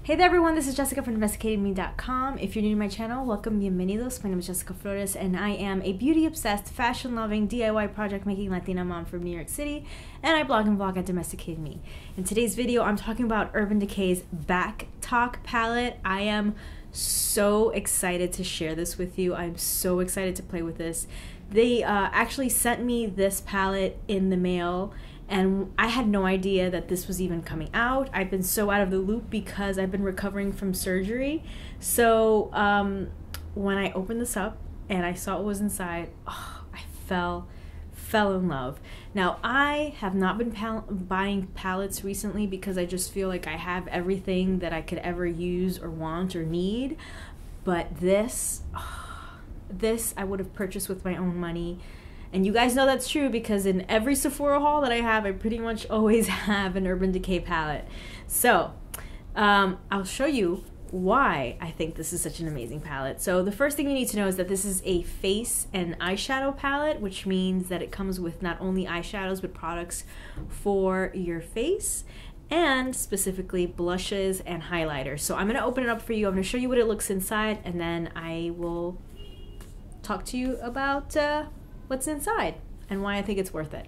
Hey there everyone, this is Jessica from Domesticatedme.com. If you're new to my channel, welcome, bienvenidos. My name is Jessica Flores and I am a beauty-obsessed, fashion-loving, DIY project-making Latina mom from New York City, and I blog and vlog at Domesticated Me. In today's video, I'm talking about Urban Decay's Backtalk palette. I am so excited to share this with you. I'm so excited to play with this. They actually sent me this palette in the mail, and I had no idea that this was even coming out. I've been so out of the loop because I've been recovering from surgery. So when I opened this up and I saw what was inside, oh, I fell in love. Now, I have not been buying palettes recently because I just feel like I have everything that I could ever use or want or need. But this I would have purchased with my own money. And you guys know that's true because in every Sephora haul that I have, I pretty much always have an Urban Decay palette. So I'll show you why I think this is such an amazing palette. So the first thing you need to know is that this is a face and eyeshadow palette, which means that it comes with not only eyeshadows but products for your face and specifically blushes and highlighters. So I'm going to open it up for you. I'm going to show you what it looks inside, and then I will talk to you about what's inside and why I think it's worth it.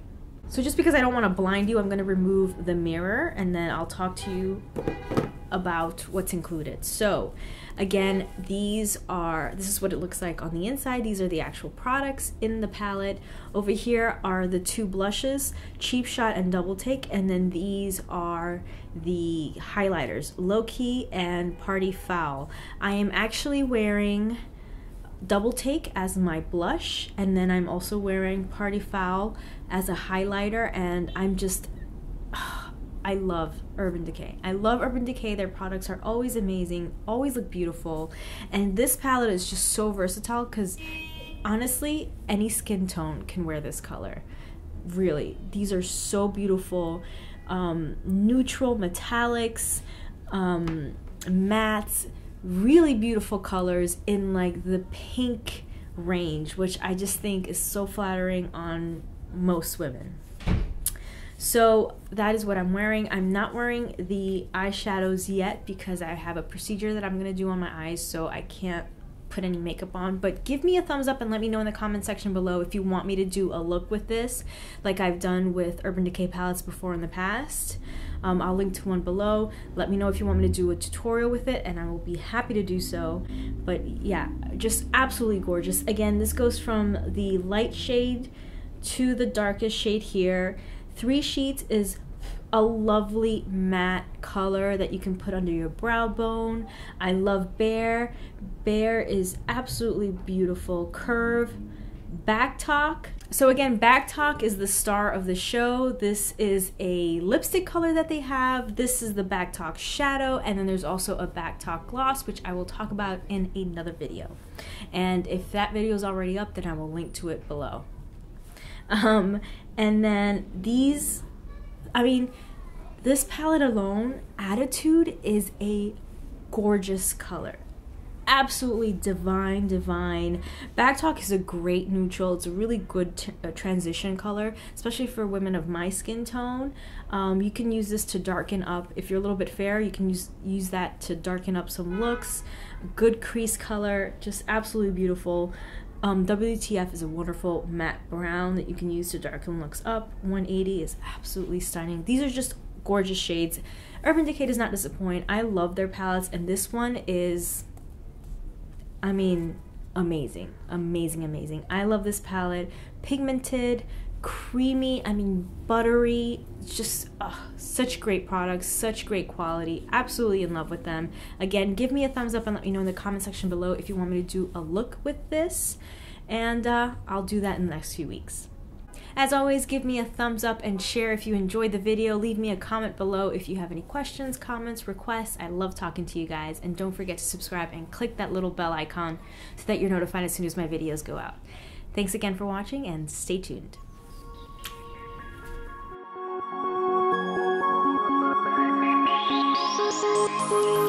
So just because I don't want to blind you, I'm going to remove the mirror and then I'll talk to you about what's included. So again, this is what it looks like on the inside. These are the actual products in the palette. Over here are the two blushes, Cheap Shot and Double Take, and then these are the highlighters, Low Key and Party Foul. I am actually wearing Double Take as my blush, and then I'm also wearing Party Foul as a highlighter, and I'm just I love Urban Decay. I love Urban Decay. Their products are always amazing, always look beautiful, and this palette is just so versatile because honestly any skin tone can wear this color. Really, these are so beautiful. Neutral metallics, mattes, really beautiful colors in like the pink range, which I just think is so flattering on most women. So that is what I'm wearing. I'm not wearing the eyeshadows yet because I have a procedure that I'm gonna do on my eyes, so I can't put any makeup on. But give me a thumbs up and let me know in the comment section below if you want me to do a look with this like I've done with Urban Decay palettes before in the past. I'll link to one below. Let me know if you want me to do a tutorial with it and I will be happy to do so. But yeah, just absolutely gorgeous. Again, this goes from the light shade to the darkest shade here. 3 sheets is a lovely matte color that you can put under your brow bone. I love Bare. Bare is absolutely beautiful. Curve. Backtalk. So again, Backtalk is the star of the show. This is a lipstick color that they have. This is the Backtalk shadow, and then there's also a Backtalk gloss, which I will talk about in another video. And if that video is already up, then I will link to it below. And then these, I mean, this palette alone, Attitude, is a gorgeous color. Absolutely divine. Backtalk is a great neutral. It's a really good transition color, especially for women of my skin tone. You can use this to darken up. If you're a little bit fair, you can use that to darken up some looks. Good crease color, just absolutely beautiful. WTF is a wonderful matte brown that you can use to darken looks up. 180 is absolutely stunning. These are just gorgeous shades. Urban Decay does not disappoint. I love their palettes, and this one is, I mean, amazing. I love this palette. Pigmented, creamy, I mean buttery, just such great products, such great quality. Absolutely in love with them. Again, give me a thumbs up and let me know in the comment section below if you want me to do a look with this, and I'll do that in the next few weeks. As always, give me a thumbs up and share if you enjoyed the video. Leave me a comment below if you have any questions, comments, requests. I love talking to you guys. And don't forget to subscribe and click that little bell icon so that you're notified as soon as my videos go out. Thanks again for watching and stay tuned. We'll be right back.